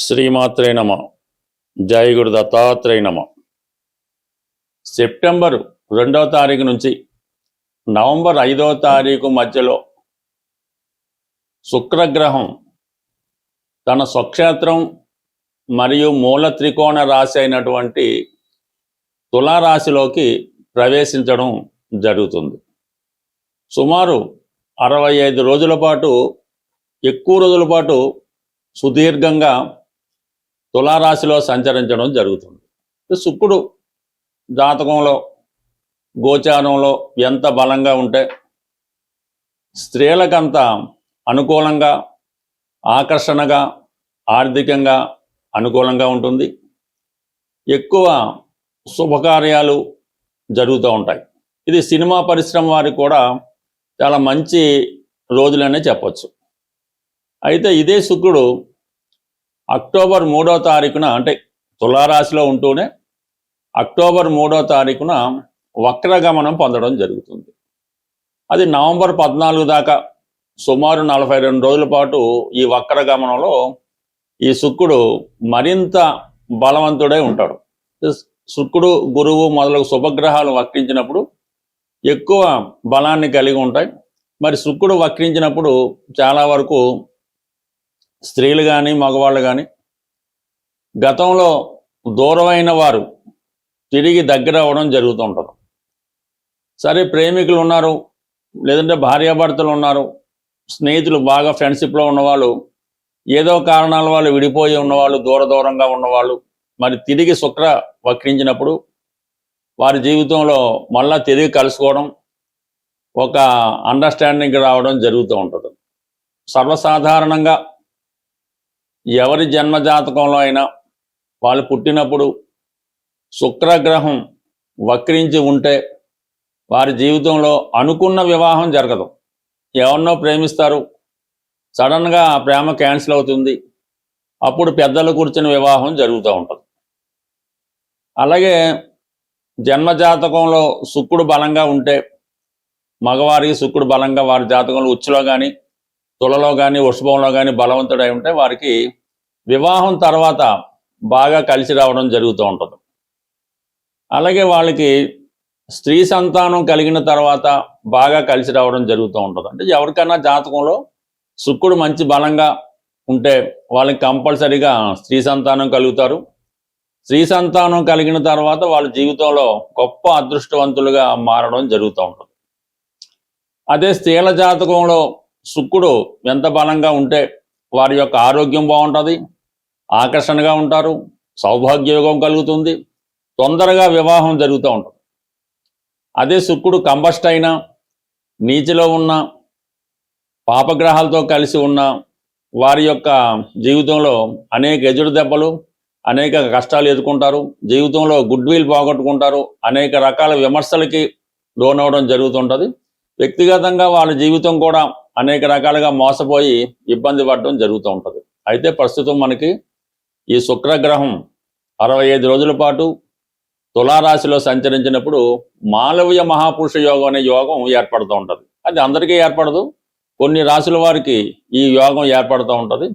శ్రీమాత్రే నమ. జై గురు దత్తాత్రేయ నమ. సెప్టెంబర్ 2వ తారీఖు నుంచి నవంబర్ 5వ తారీఖు మధ్యలో శుక్రగ్రహం తన స్వక్షేత్రం మరియు మూల త్రికోణ రాశి అయినటువంటి తులారాశిలోకి ప్రవేశించడం జరుగుతుంది. సుమారు 65 రోజుల పాటు, ఎక్కువ రోజుల పాటు సుదీర్ఘంగా తులారాశిలో సంచరించడం జరుగుతుంది. శుక్రుడు జాతకంలో గోచారంలో ఎంత బలంగా ఉంటే స్త్రీలకంత అనుకూలంగా, ఆకర్షణగా, ఆర్థికంగా అనుకూలంగా ఉంటుంది. ఎక్కువ శుభకార్యాలు జరుగుతూ ఉంటాయి. ఇది సినిమా పరిశ్రమ వారికి కూడా చాలా మంచి రోజులనే చెప్పచ్చు. అయితే ఇదే శుక్రుడు అక్టోబర్ 3వ తారీఖున, అంటే తులారాశిలో ఉంటూనే అక్టోబర్ 3వ తారీఖున వక్రగమనం పొందడం జరుగుతుంది. అది నవంబర్ 14 దాకా సుమారు 42 రోజుల పాటు ఈ వక్రగమనంలో ఈ శుక్రుడు మరింత బలవంతుడై ఉంటాడు. శుక్రుడు, గురువు మొదలగు శుభగ్రహాలు వక్రించినప్పుడు ఎక్కువ బలాన్ని కలిగి ఉంటాయి. మరి శుక్రుడు వక్రించినప్పుడు చాలా వరకు స్త్రీలు కానీ మగవాళ్ళు కానీ గతంలో దూరమైన వారు తిరిగి దగ్గర అవ్వడం జరుగుతూ ఉంటుంది. సరే, ప్రేమికులు ఉన్నారు, లేదంటే భార్యాభర్తలు ఉన్నారు, స్నేహితులు బాగా ఫ్రెండ్షిప్లో ఉన్నవాళ్ళు, ఏదో కారణాల వాళ్ళు విడిపోయి ఉన్నవాళ్ళు, దూరంగా ఉన్నవాళ్ళు మరి తిరిగి శుక్ర వక్రించినప్పుడు వారి జీవితంలో మళ్ళా తిరిగి కలుసుకోవడం, ఒక అండర్స్టాండింగ్ రావడం జరుగుతూ ఉంటుంది. సర్వసాధారణంగా ఎవరి జన్మజాతకంలో అయినా వాళ్ళు పుట్టినప్పుడు శుక్రగ్రహం వక్రించి ఉంటే వారి జీవితంలో అనుకున్న వివాహం జరగదు. ఎవరినో ప్రేమిస్తారు, సడన్గా ఆ ప్రేమ క్యాన్సిల్ అవుతుంది, అప్పుడు పెద్దలు కూర్చుని వివాహం జరుగుతూ ఉంటుంది. అలాగే జన్మజాతకంలో శుక్రుడు బలంగా ఉంటే, మగవారికి శుక్రుడు బలంగా వారి జాతకంలో ఉచ్చులో కానీ, తులలో కానీ, వృషభంలో కానీ బలవంతుడై ఉంటే వారికి వివాహం తర్వాత బాగా కలిసి రావడం జరుగుతూ ఉంటుంది. అలాగే వాళ్ళకి స్త్రీ సంతానం కలిగిన తర్వాత బాగా కలిసి రావడం జరుగుతూ ఉంటుంది. అంటే ఎవరికైనా జాతకంలో శుక్రుడు మంచి బలంగా ఉంటే వాళ్ళకి కంపల్సరీగా స్త్రీ సంతానం కలుగుతారు. స్త్రీ సంతానం కలిగిన తర్వాత వాళ్ళ జీవితంలో గొప్ప అదృష్టవంతులుగా మారడం జరుగుతూ ఉంటుంది. అదే స్త్రీల జాతకంలో శుక్రుడు ఎంత బలంగా ఉంటే వారి యొక్క ఆరోగ్యం బాగుంటుంది, ఆకర్షణగా ఉంటారు, సౌభాగ్యయోగం కలుగుతుంది, తొందరగా వివాహం జరుగుతూ ఉంటుంది. అదే శుక్రుడు కంబస్ట్ అయినా, నీచలో ఉన్న, పాపగ్రహాలతో కలిసి ఉన్న వారి యొక్క జీవితంలో అనేక ఎదురు దెబ్బలు, అనేక కష్టాలు ఎదుర్కొంటారు, జీవితంలో గుడ్ విల్ పోగొట్టుకుంటారు, అనేక రకాల విమర్శలకి లోనవడం జరుగుతుంటుంది. వ్యక్తిగతంగా వాళ్ళ జీవితం కూడా అనేక రకాలుగా మోసపోయి ఇబ్బంది పడడం జరుగుతూ ఉంటుంది. అయితే ప్రస్తుతం మనకి ఈ శుక్రగ్రహం 65 రోజుల పాటు తులారాశిలో సంచరించినప్పుడు మాలవ్య మహాపురుష యోగం అనే యోగం ఏర్పడుతూ ఉంటుంది. అది అందరికీ ఏర్పడదు, కొన్ని రాశుల వారికి ఈ యోగం ఏర్పడుతూ ఉంటుంది.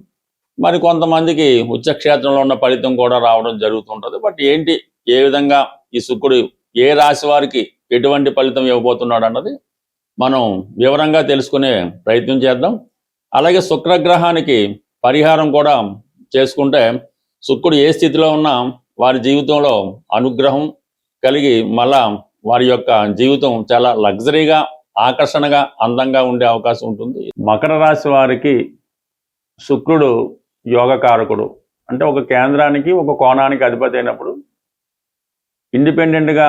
మరి కొంతమందికి ఉచ్చక్షేత్రంలో ఉన్న ఫలితం కూడా రావడం జరుగుతుంటుంది. బట్ ఏంటి, ఏ విధంగా ఈ శుక్రుడు ఏ రాశి వారికి ఎటువంటి ఫలితం ఇవ్వబోతున్నాడు అన్నది మనం వివరంగా తెలుసుకునే ప్రయత్నం చేద్దాం. అలాగే శుక్రగ్రహానికి పరిహారం కూడా చేసుకుంటే శుక్రుడు ఏ స్థితిలో ఉన్నా వారి జీవితంలో అనుగ్రహం కలిగి మళ్ళా వారి యొక్క జీవితం చాలా లగ్జరీగా, ఆకర్షణగా, అందంగా ఉండే అవకాశం ఉంటుంది. మకర రాశి వారికి శుక్రుడు యోగకారకుడు. అంటే ఒక కేంద్రానికి, ఒక కోణానికి అధిపతి అయినప్పుడు ఇండిపెండెంట్గా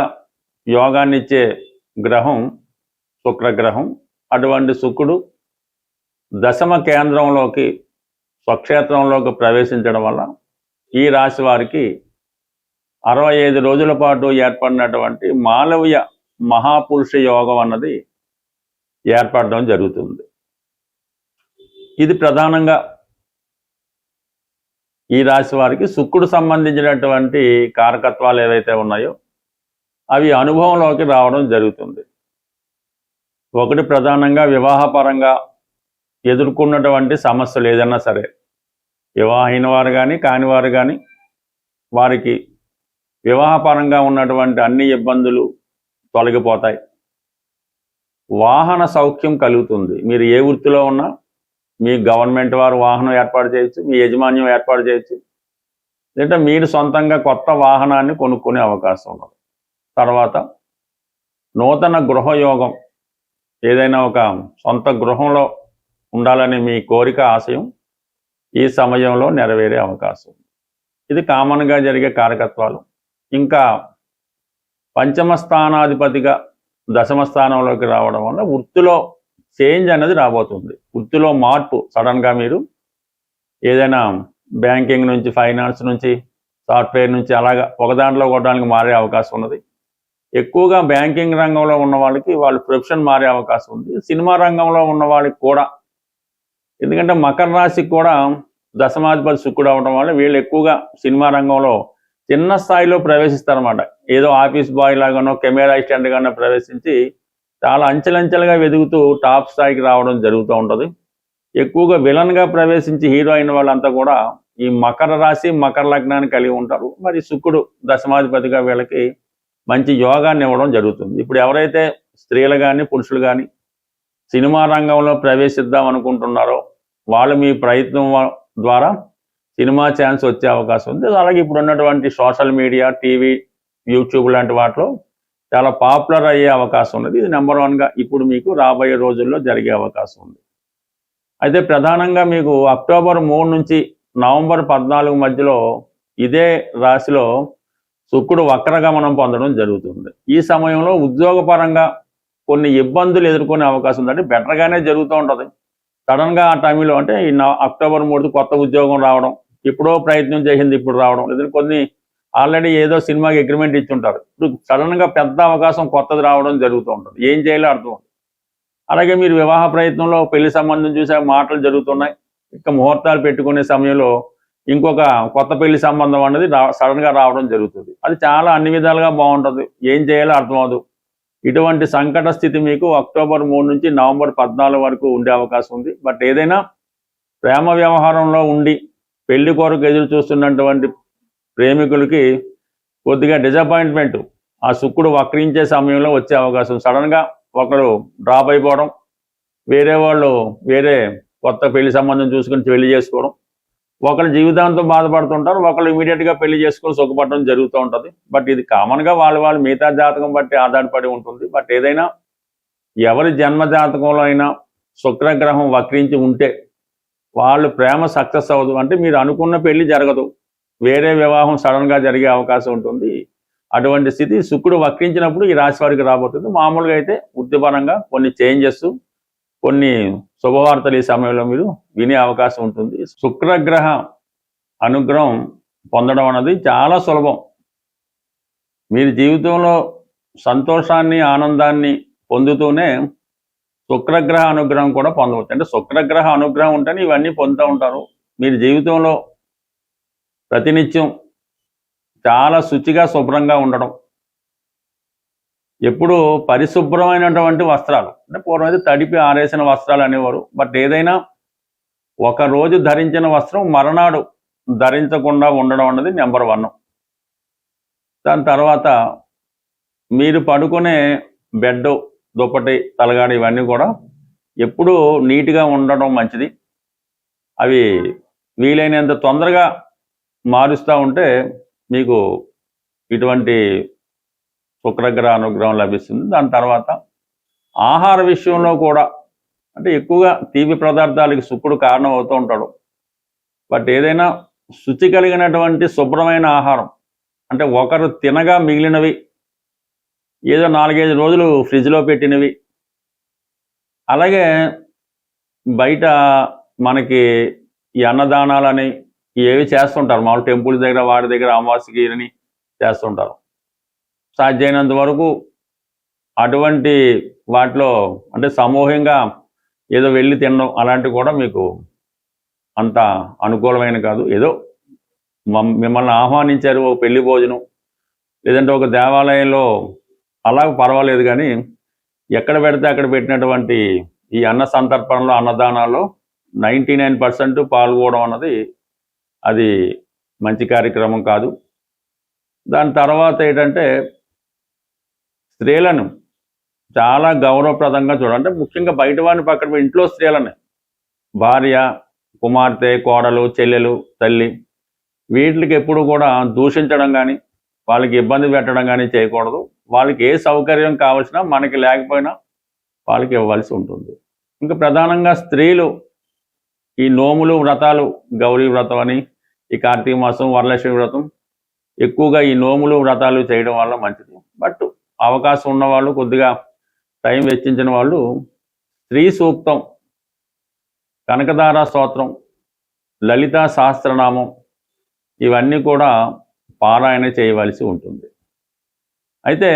యోగాన్ని ఇచ్చే గ్రహం శుక్రగ్రహం. అటువంటి శుక్రుడు దశమ కేంద్రంలోకి, స్వక్షేత్రంలోకి ప్రవేశించడం వల్ల ఈ రాశి వారికి 65 రోజుల పాటు ఏర్పడినటువంటి మాలవ్య మహాపురుష యోగం అన్నది ఏర్పడడం జరుగుతుంది. ఇది ప్రధానంగా ఈ రాశి వారికి శుక్రుడు సంబంధించినటువంటి కారకత్వాలు ఏవైతే ఉన్నాయో అవి అనుభవంలోకి రావడం జరుగుతుంది. ఒకటి, ప్రధానంగా వివాహపరంగా ఎదుర్కొన్నటువంటి సమస్యలు ఏదైనా సరే వివాహైన వారు కానీ కాని వారు కానీ వారికి వివాహపరంగా ఉన్నటువంటి అన్ని ఇబ్బందులు తొలగిపోతాయి. వాహన సౌఖ్యం కలుగుతుంది. మీరు ఏ వృత్తిలో ఉన్నా మీ గవర్నమెంట్ వారు వాహనం ఏర్పాటు చేయొచ్చు, మీ యాజమాన్యం ఏర్పాటు చేయొచ్చు, లేదంటే మీరు సొంతంగా కొత్త వాహనాన్ని కొనుక్కునే అవకాశం ఉన్నది. తర్వాత నూతన గృహయోగం, ఏదైనా ఒక సొంత గృహంలో ఉండాలని మీ కోరిక ఆశయం ఈ సమయంలో నెరవేరే అవకాశం. ఇది కామన్గా జరిగే కారకత్వాలు. ఇంకా పంచమ స్థానాధిపతిగా దశమ స్థానంలోకి రావడం వల్ల వృత్తిలో చేంజ్ అనేది రాబోతుంది. వృత్తిలో మార్పు సడన్గా మీరు ఏదైనా బ్యాంకింగ్ నుంచి, ఫైనాన్స్ నుంచి, సాఫ్ట్వేర్ నుంచి అలాగా ఒక దాంట్లో ఒకదానికి మారే అవకాశం ఉన్నది. ఎక్కువగా బ్యాంకింగ్ రంగంలో ఉన్న వాళ్ళకి వాళ్ళ ప్రొఫెషన్ మారే అవకాశం ఉంది. సినిమా రంగంలో ఉన్న వాళ్ళకి కూడా, ఎందుకంటే మకర రాశికి కూడా దశమాధిపతి శుక్రుడు అవడం వల్ల వీళ్ళు ఎక్కువగా సినిమా రంగంలో చిన్న స్థాయిలో ప్రవేశిస్తారన్నమాట. ఏదో ఆఫీస్ బాయ్ లాగానో కెమెరా అసిస్టెంట్ గానో ప్రవేశించి చాలా అంచెలంచెలుగా వెదుగుతూ టాప్ స్థాయికి రావడం జరుగుతూ ఉంటుంది. ఎక్కువగా విలన్గా ప్రవేశించి హీరో అయిన వాళ్ళంతా కూడా ఈ మకర రాశి, మకర లగ్నాన్ని కలిగి ఉంటారు. మరి శుక్రుడు దశమాధిపతిగా వీళ్ళకి మంచి యోగాన్ని ఇవ్వడం జరుగుతుంది. ఇప్పుడు ఎవరైతే స్త్రీలు కానీ పురుషులు కానీ సినిమా రంగంలో ప్రవేశిద్దాం అనుకుంటున్నారో వాళ్ళు మీ ప్రయత్నం ద్వారా సినిమా ఛాన్స్ వచ్చే అవకాశం ఉంది. అలాగే ఇప్పుడు ఉన్నటువంటి సోషల్ మీడియా, టీవీ, యూట్యూబ్ లాంటి వాటిలో చాలా పాపులర్ అయ్యే అవకాశం ఉన్నది. ఇది నెంబర్ 1గా ఇప్పుడు మీకు రాబోయే రోజుల్లో జరిగే అవకాశం ఉంది. అయితే ప్రధానంగా మీకు అక్టోబర్ 3 నుంచి నవంబర్ 14 మధ్యలో ఇదే రాశిలో శుక్రుడు వక్రగమనం పొందడం జరుగుతుంది. ఈ సమయంలో ఉద్యోగపరంగా కొన్ని ఇబ్బందులు ఎదుర్కొనే అవకాశం ఉంది. అంటే బెటర్గానే జరుగుతూ ఉంటుంది. సడన్గా ఆ టైంలో అంటే ఈ అక్టోబర్ 3 కొత్త ఉద్యోగం రావడం, ఎప్పుడో ప్రయత్నం చేసింది ఇప్పుడు రావడం, లేదంటే కొన్ని ఆల్రెడీ ఏదో సినిమాకి అగ్రిమెంట్ ఇచ్చుంటారు, ఇప్పుడు సడన్గా పెద్ద అవకాశం కొత్తది రావడం జరుగుతూ ఉంటుంది. ఏం చేయాలో అర్థం. అలాగే మీరు వివాహ ప్రయత్నంలో పెళ్లి సంబంధం చూసే మాటలు జరుగుతున్నాయి. ఇంకా ముహూర్తాలు పెట్టుకునే సమయంలో ఇంకొక కొత్త పెళ్లి సంబంధం అనేది సడన్గా రావడం జరుగుతుంది. అది చాలా అన్ని విధాలుగా బాగుంటుంది. ఏం చేయాలో అర్థం అవ్వదు. ఇటువంటి సంకట స్థితి మీకు అక్టోబర్ 3 నుంచి నవంబర్ 14 వరకు ఉండే అవకాశం ఉంది. బట్ ఏదైనా ప్రేమ వ్యవహారంలో ఉండి పెళ్లి కొరకు ఎదురు చూస్తున్నటువంటి ప్రేమికులకి కొద్దిగా డిసప్పాయింట్మెంట్ ఆ శుక్రుడు వక్రించే సమయంలో వచ్చే అవకాశం. సడన్గా ఒకరు డ్రాప్ అయిపోవడం, వేరే కొత్త పెళ్లి సంబంధం చూసుకుని పెళ్లి చేసుకోవడం, ఒకరు జీవితాంతం బాధపడుతుంటారు, ఒకరు ఇమీడియట్గా పెళ్లి చేసుకొని సుఖపడడం జరుగుతూ ఉంటుంది. బట్ ఇది కామన్గా వాళ్ళు మిగతా జాతకం బట్టి ఆధారపడి ఉంటుంది. బట్ ఏదైనా ఎవరి జన్మ జాతకంలో అయినా శుక్రగ్రహం వక్రించి ఉంటే వాళ్ళు ప్రేమ సక్సెస్ అవ్వదు. అంటే మీరు అనుకున్న పెళ్లి జరగదు, వేరే వివాహం సడన్గా జరిగే అవకాశం ఉంటుంది. అటువంటి స్థితి శుక్రుడు వక్రించినప్పుడు ఈ రాశి వారికి రాబోతుంది. మామూలుగా అయితే వృత్తిపరంగా కొన్ని చేంజెస్, కొన్ని శుభవార్తలు ఈ సమయంలో మీరు వినే అవకాశం ఉంటుంది. శుక్రగ్రహ అనుగ్రహం పొందడం అన్నది చాలా సులభం. మీరు జీవితంలో సంతోషాన్ని, ఆనందాన్ని పొందుతూనే శుక్రగ్రహ అనుగ్రహం కూడా పొందవచ్చు. అంటే శుక్రగ్రహ అనుగ్రహం ఉంటేనే ఇవన్నీ పొందుతూ ఉంటారు. మీరు జీవితంలో ప్రతినిత్యం చాలా శుచిగా, శుభ్రంగా ఉండడం, ఎప్పుడు పరిశుభ్రమైనటువంటి వస్త్రాలు, అంటే పూర్వం అయితే తడిపి ఆరేసిన వస్త్రాలు అనేవారు. బట్ ఏదైనా ఒక రోజు ధరించిన వస్త్రం మరునాడు ధరించకుండా ఉండడం అన్నది నెంబర్ 1. దాని తర్వాత మీరు పడుకునే బెడ్, దుప్పటి, తలగాడు ఇవన్నీ కూడా ఎప్పుడూ నీట్గా ఉండడం మంచిది. అవి వీలైనంత తొందరగా మారుస్తూ ఉంటే మీకు ఇటువంటి శుక్రగ్రహ అనుగ్రహం లభిస్తుంది. దాని తర్వాత ఆహార విషయంలో కూడా, అంటే ఎక్కువగా తీపి పదార్థాలకి శుక్రుడు కారణం అవుతూ ఉంటాడు. బట్ ఏదైనా శుచి కలిగినటువంటి శుభ్రమైన ఆహారం, అంటే ఒకరు తినగా మిగిలినవి, ఏదో 4-5 రోజులు ఫ్రిడ్జ్లో పెట్టినవి, అలాగే బయట మనకి ఈ అన్నదానాలని ఏవి చేస్తుంటారు, మామూలు టెంపుల్స్ దగ్గర వారి దగ్గర అమావాస్యకి అని చేస్తుంటారు. సాధ్యమైనంత వరకు అటువంటి వాటిలో, అంటే సమూహంగా ఏదో వెళ్ళి తినడం అలాంటివి కూడా మీకు అంత అనుకూలమైన కాదు. ఏదో మిమ్మల్ని ఆహ్వానించారు ఒక పెళ్లి భోజనం, లేదంటే ఒక దేవాలయంలో, అలా పర్వాలేదు. కానీ ఎక్కడ పెడితే అక్కడ పెట్టినటువంటి ఈ అన్న సంతర్పణలో, అన్నదానాల్లో 99% పాల్గొనడం అన్నది అది మంచి కార్యక్రమం కాదు. దాని తర్వాత ఏంటంటే స్త్రీలను చాలా గౌరవప్రదంగా చూడాలంటే ముఖ్యంగా బయట వారిని పక్కన ఇంట్లో స్త్రీలని భార్య, కుమార్తె, కోడలు, చెల్లెలు, తల్లి వీటికి ఎప్పుడు కూడా దూషించడం కానీ వాళ్ళకి ఇబ్బంది పెట్టడం కానీ చేయకూడదు. వాళ్ళకి ఏ సౌకర్యం కావాల్సినా మనకి లేకపోయినా వాళ్ళకి ఇవ్వాల్సి ఉంటుంది. ఇంకా ప్రధానంగా స్త్రీలు ఈ నోములు వ్రతాలు, గౌరీ వ్రతం అని, ఈ కార్తీక మాసం, వరలక్ష్మి వ్రతం ఎక్కువగా ఈ నోములు వ్రతాలు చేయడం వల్ల మంచిది. బట్ అవకాశం ఉన్నవాళ్ళు కొద్దిగా టైం వెచ్చించిన వాళ్ళు స్త్రీ సూక్తం, కనకదార స్తోత్రం, లలితా సహస్రనామం ఇవన్నీ కూడా పారాయణ చేయవలసి ఉంటుంది. అయితే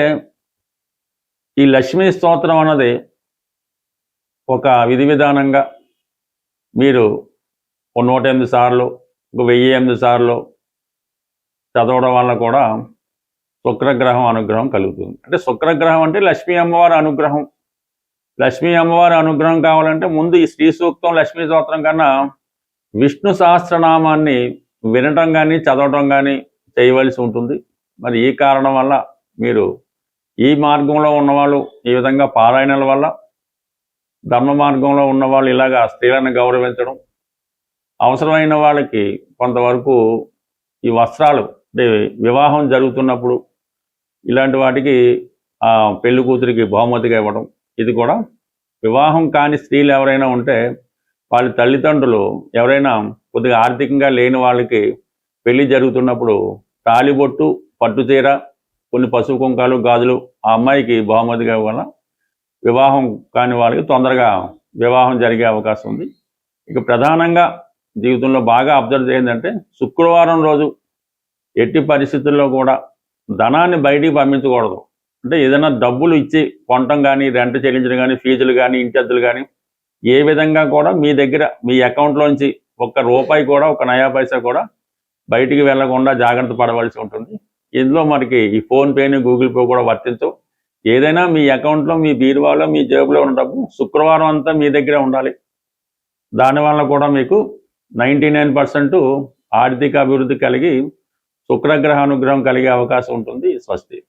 ఈ లక్ష్మీ స్తోత్రం అన్నది ఒక విధి విధానంగా మీరు 108 సార్లు, 1008 సార్లు చదవడం వల్ల కూడా శుక్రగ్రహం అనుగ్రహం కలుగుతుంది. అంటే శుక్రగ్రహం అంటే లక్ష్మీ అమ్మవారి అనుగ్రహం. లక్ష్మీ అమ్మవారి అనుగ్రహం కావాలంటే ముందు ఈ శ్రీ సూక్తం, లక్ష్మీ స్తోత్రం కన్నా విష్ణు సహస్రనామాన్ని వినటం కానీ చదవటం కానీ చేయవలసి ఉంటుంది. మరి ఈ కారణం వల్ల మీరు ఈ మార్గంలో ఉన్నవాళ్ళు ఈ విధంగా పారాయణల వల్ల, ధర్మ మార్గంలో ఉన్నవాళ్ళు ఇలాగా స్త్రీలను గౌరవించడం, అవసరమైన వాళ్ళకి కొంతవరకు ఈ వస్త్రాలు అంటే వివాహం జరుగుతున్నప్పుడు ఇలాంటి వాటికి పెళ్లి కూతురికి బహుమతిగా ఇవ్వడం, ఇది కూడా వివాహం కాని స్త్రీలు ఎవరైనా ఉంటే వాళ్ళ తల్లిదండ్రులు ఎవరైనా కొద్దిగా ఆర్థికంగా లేని వాళ్ళకి పెళ్లి జరుగుతున్నప్పుడు తాళిబొట్టు, పట్టుచీర, కొన్ని పసుపు కుంకాలు, గాజులు ఆ అమ్మాయికి బహుమతిగా ఇవ్వడం వివాహం కాని వాళ్ళకి తొందరగా వివాహం జరిగే అవకాశం ఉంది. ఇక ప్రధానంగా జీవితంలో బాగా అబ్జర్వ్ చేయందంటే శుక్రవారం రోజు ఎట్టి పరిస్థితుల్లో కూడా ధనాన్ని బయటికి పంపించకూడదు. అంటే ఏదైనా డబ్బులు ఇచ్చి కొనటం కానీ, రెంట్ చెల్లించడం కానీ, ఫీజులు కానీ, ఇంటి అద్దెలు కానీ ఏ విధంగా కూడా మీ దగ్గర మీ అకౌంట్లోంచి ఒక్క రూపాయి కూడా, ఒక నయా పైసా కూడా బయటికి వెళ్లకుండా జాగ్రత్త పడవలసి ఉంటుంది. ఇందులో మనకి ఈ ఫోన్పేని, గూగుల్ పే కూడా వర్తించవు. ఏదైనా మీ అకౌంట్లో, మీ బీరువాలో, మీ జేబులో ఉన్న డబ్బు శుక్రవారం అంతా మీ దగ్గరే ఉండాలి. దానివల్ల కూడా మీకు 99% ఆర్థిక అభివృద్ధి కలిగి శుక్రగ్రహ అనుగ్రహం కలిగే అవకాశం ఉంటుంది. స్వస్తి.